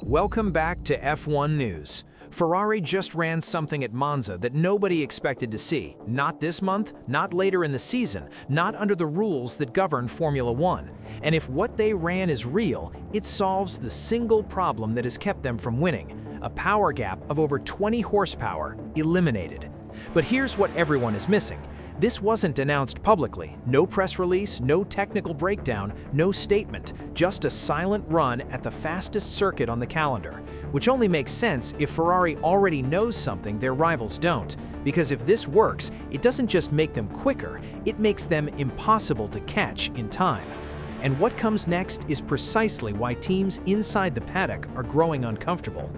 Welcome back to F1 News. Ferrari just ran something at Monza that nobody expected to see. Not this month, not later in the season, not under the rules that govern Formula One. And if what they ran is real, it solves the single problem that has kept them from winning. A power gap of over 20 horsepower eliminated. But here's what everyone is missing. This wasn't announced publicly. No press release, no technical breakdown, no statement, just a silent run at the fastest circuit on the calendar, which only makes sense if Ferrari already knows something their rivals don't. Because if this works, it doesn't just make them quicker, it makes them impossible to catch in time. And what comes next is precisely why teams inside the paddock are growing uncomfortable.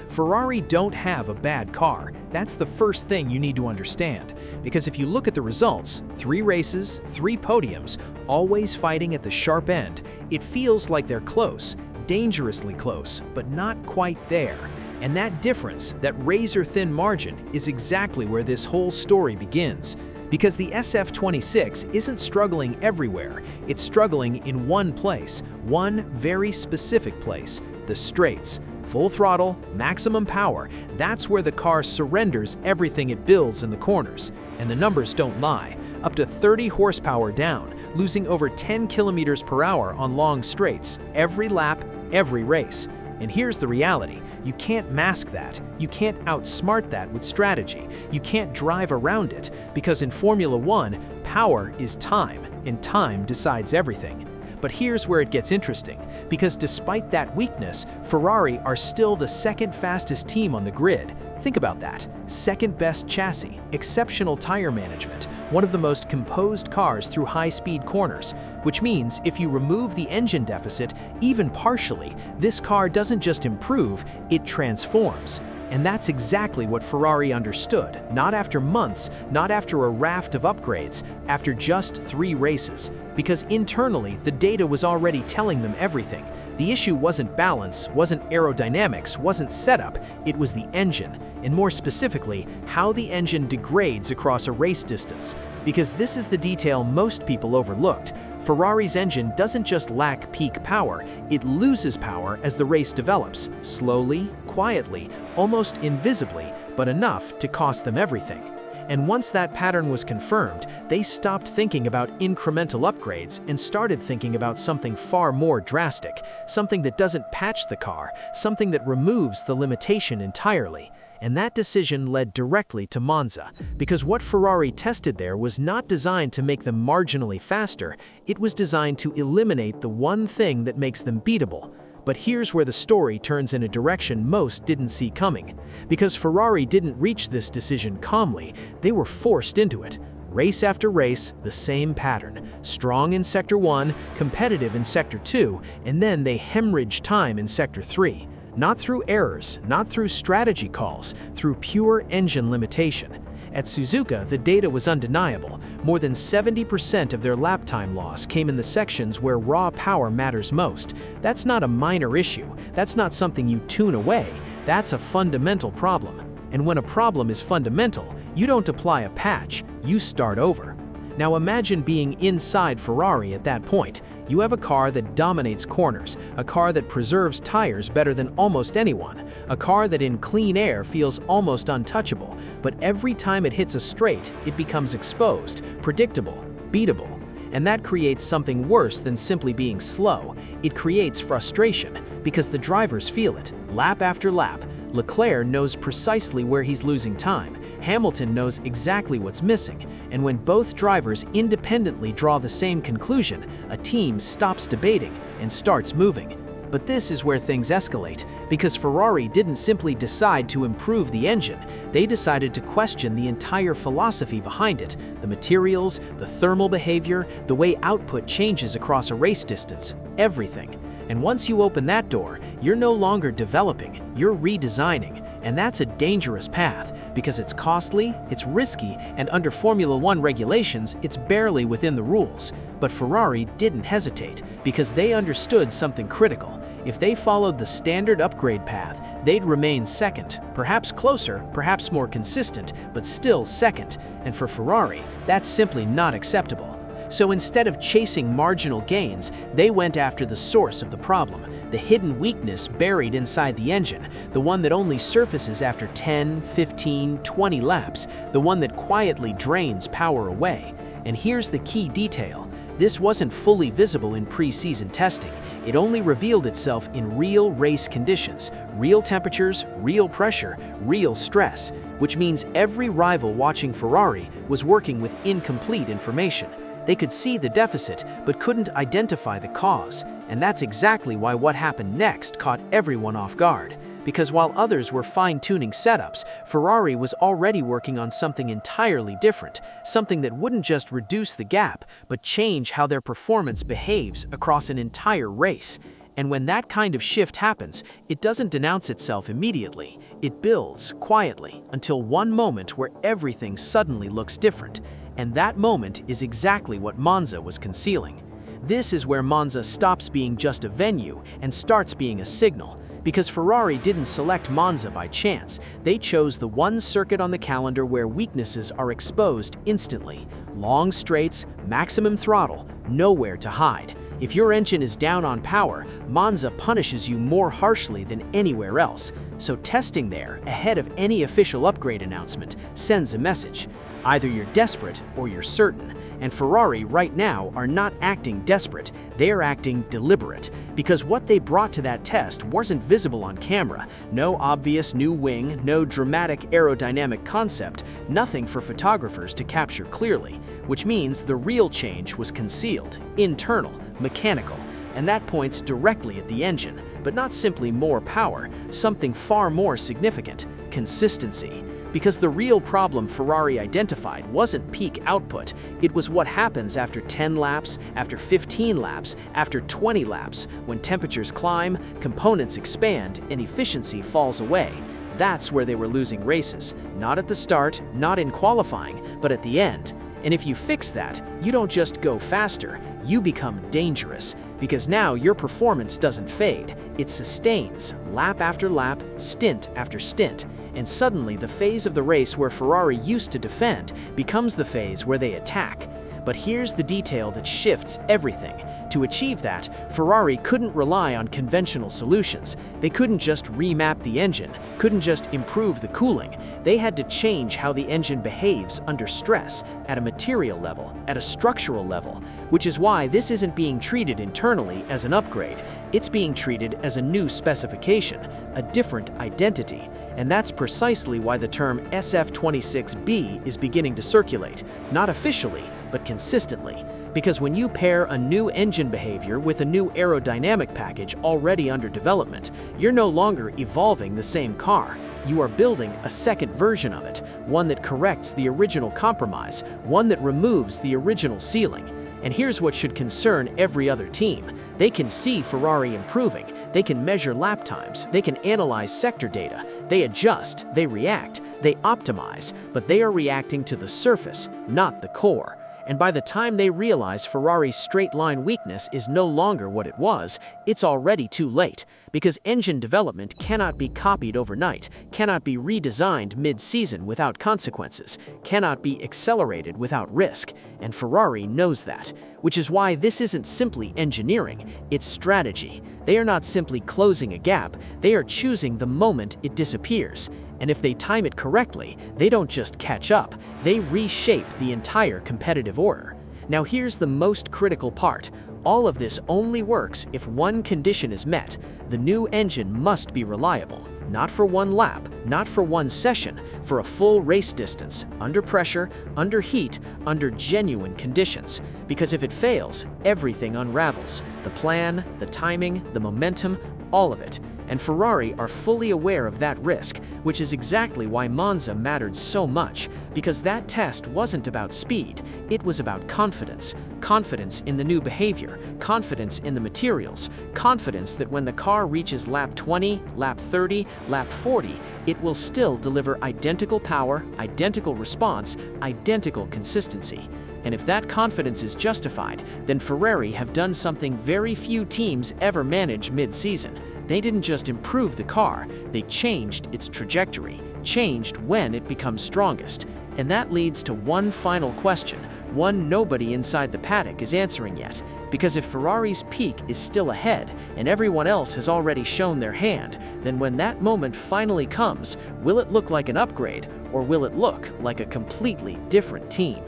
Ferrari don't have a bad car. That's the first thing you need to understand. Because if you look at the results, 3 races, 3 podiums, always fighting at the sharp end, it feels like they're close, dangerously close, but not quite there. And that difference, that razor-thin margin, is exactly where this whole story begins. Because the SF26 isn't struggling everywhere, it's struggling in one place, one very specific place, the straights. Full throttle, maximum power, that's where the car surrenders everything it builds in the corners. And the numbers don't lie. Up to 30 horsepower down, losing over 10 kilometers per hour on long straights, every lap, every race. And here's the reality. You can't mask that. You can't outsmart that with strategy. You can't drive around it, because in Formula One, power is time, and time decides everything. But here's where it gets interesting, because despite that weakness, Ferrari are still the second fastest team on the grid. Think about that. Second best chassis, exceptional tire management, one of the most composed cars through high-speed corners, which means if you remove the engine deficit, even partially, this car doesn't just improve, it transforms. And that's exactly what Ferrari understood, not after months, not after a raft of upgrades, after just 3 races. Because internally, the data was already telling them everything. The issue wasn't balance, wasn't aerodynamics, wasn't setup, it was the engine. And more specifically, how the engine degrades across a race distance. Because this is the detail most people overlooked. Ferrari's engine doesn't just lack peak power, it loses power as the race develops, slowly, quietly, almost invisibly, but enough to cost them everything. And once that pattern was confirmed, they stopped thinking about incremental upgrades and started thinking about something far more drastic, something that doesn't patch the car, something that removes the limitation entirely. And that decision led directly to Monza, because what Ferrari tested there was not designed to make them marginally faster, it was designed to eliminate the one thing that makes them beatable. But here's where the story turns in a direction most didn't see coming. Because Ferrari didn't reach this decision calmly, they were forced into it. Race after race, the same pattern. Strong in Sector 1, competitive in Sector 2, and then they hemorrhage time in Sector 3. Not through errors, not through strategy calls, through pure engine limitation. At Suzuka, the data was undeniable. More than 70% of their lap time loss came in the sections where raw power matters most. That's not a minor issue. That's not something you tune away. That's a fundamental problem. And when a problem is fundamental, you don't apply a patch, you start over. Now imagine being inside Ferrari at that point. You have a car that dominates corners, a car that preserves tires better than almost anyone, a car that in clean air feels almost untouchable, but every time it hits a straight, it becomes exposed, predictable, beatable. And that creates something worse than simply being slow. It creates frustration, because the drivers feel it, lap after lap. Leclerc knows precisely where he's losing time. Hamilton knows exactly what's missing. And when both drivers independently draw the same conclusion, a team stops debating and starts moving. But this is where things escalate, because Ferrari didn't simply decide to improve the engine, they decided to question the entire philosophy behind it, the materials, the thermal behavior, the way output changes across a race distance, everything. And once you open that door, you're no longer developing, you're redesigning. And that's a dangerous path, because it's costly, it's risky, and under Formula One regulations, it's barely within the rules. But Ferrari didn't hesitate, because they understood something critical. If they followed the standard upgrade path, they'd remain second, perhaps closer, perhaps more consistent, but still second. And for Ferrari, that's simply not acceptable. So instead of chasing marginal gains, they went after the source of the problem, the hidden weakness buried inside the engine, the one that only surfaces after 10, 15, 20 laps, the one that quietly drains power away. And here's the key detail. This wasn't fully visible in pre-season testing. It only revealed itself in real race conditions, real temperatures, real pressure, real stress, which means every rival watching Ferrari was working with incomplete information. They could see the deficit, but couldn't identify the cause. And that's exactly why what happened next caught everyone off guard. Because while others were fine-tuning setups, Ferrari was already working on something entirely different, something that wouldn't just reduce the gap, but change how their performance behaves across an entire race. And when that kind of shift happens, it doesn't denounce itself immediately. It builds quietly until one moment where everything suddenly looks different. And that moment is exactly what Monza was concealing. This is where Monza stops being just a venue and starts being a signal. Because Ferrari didn't select Monza by chance, they chose the one circuit on the calendar where weaknesses are exposed instantly. Long straights, maximum throttle, nowhere to hide. If your engine is down on power, Monza punishes you more harshly than anywhere else. So testing there, ahead of any official upgrade announcement, sends a message. Either you're desperate or you're certain. And Ferrari right now are not acting desperate, they're acting deliberate. Because what they brought to that test wasn't visible on camera. No obvious new wing, no dramatic aerodynamic concept, nothing for photographers to capture clearly. Which means the real change was concealed, internal, mechanical. And that points directly at the engine, but not simply more power, something far more significant: consistency. Because the real problem Ferrari identified wasn't peak output, it was what happens after 10 laps, after 15 laps, after 20 laps, when temperatures climb, components expand, and efficiency falls away. That's where they were losing races, not at the start, not in qualifying, but at the end. And if you fix that, you don't just go faster, you become dangerous. Because now your performance doesn't fade, it sustains, lap after lap, stint after stint. And suddenly the phase of the race where Ferrari used to defend becomes the phase where they attack. But here's the detail that shifts everything. To achieve that, Ferrari couldn't rely on conventional solutions. They couldn't just remap the engine, couldn't just improve the cooling. They had to change how the engine behaves under stress, at a material level, at a structural level, which is why this isn't being treated internally as an upgrade. It's being treated as a new specification, a different identity. And that's precisely why the term SF26B is beginning to circulate, not officially, but consistently. Because when you pair a new engine behavior with a new aerodynamic package already under development, you're no longer evolving the same car. You are building a second version of it, one that corrects the original compromise, one that removes the original ceiling. And here's what should concern every other team. They can see Ferrari improving, they can measure lap times, they can analyze sector data, they adjust, they react, they optimize, but they are reacting to the surface, not the core. And by the time they realize Ferrari's straight-line weakness is no longer what it was, it's already too late. Because engine development cannot be copied overnight, cannot be redesigned mid-season without consequences, cannot be accelerated without risk. And Ferrari knows that. Which is why this isn't simply engineering, it's strategy. They are not simply closing a gap, they are choosing the moment it disappears. And if they time it correctly, they don't just catch up, they reshape the entire competitive order. Now here's the most critical part. All of this only works if one condition is met. The new engine must be reliable. Not for one lap, not for one session, for a full race distance, under pressure, under heat, under genuine conditions. Because if it fails, everything unravels. The plan, the timing, the momentum, all of it. And Ferrari are fully aware of that risk, which is exactly why Monza mattered so much, because that test wasn't about speed, it was about confidence. Confidence in the new behavior, confidence in the materials, confidence that when the car reaches lap 20, lap 30, lap 40, it will still deliver identical power, identical response, identical consistency. And if that confidence is justified, then Ferrari have done something very few teams ever manage mid-season. They didn't just improve the car, they changed its trajectory, changed when it becomes strongest. And that leads to one final question. one nobody inside the paddock is answering yet, because if Ferrari's peak is still ahead and everyone else has already shown their hand, then when that moment finally comes, will it look like an upgrade or will it look like a completely different team?